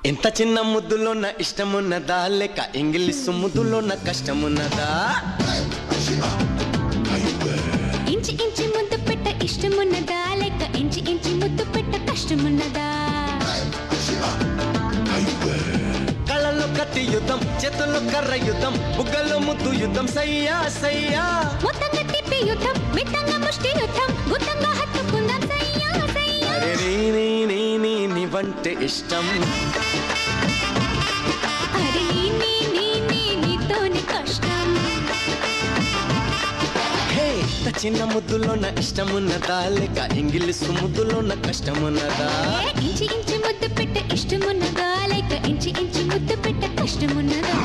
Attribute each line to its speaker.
Speaker 1: ఇంత చిన్న ముద్దులోన ఇష్టమున్నదా లేక ఇంగ్లీషు ముద్దులోన కష్టమున్నదా?
Speaker 2: ఇంచి ఇంచి ముద్దు పెట్ట ఇష్టమున్నదా లేక ఇంచి ఇంచి ముద్దు పెట్ట కష్టమున్నదా?
Speaker 1: కళ్ళలో కత్తి యుద్ధం, చేతుల్లో కర్ర యుద్ధం, బుగ్గల్లో ముద్దు యుద్ధం, సయ్యా సయ్యా.
Speaker 2: మొత్తంగా తిప్పి యుద్ధం, మిత్తంగా ముష్టి యుద్ధం, గుత్తంగా హత్తుకుందాం సయ్యా సయ్యా.
Speaker 1: అరే నీవంటే ఇష్టం,
Speaker 2: అరే నీతోనే కష్టం.
Speaker 1: హే చిన్న ముద్దులోన ఇష్టమున్నదా లేక ఇంగ్లీషు ముద్దులోన కష్టమున్నదా?
Speaker 2: ఇంచి ఇంచి ముద్దు పెట్ట ఇష్టమున్నదా లేక ఇంచి ఇంచి ముద్దు పెట్ట కష్టమున్నదా?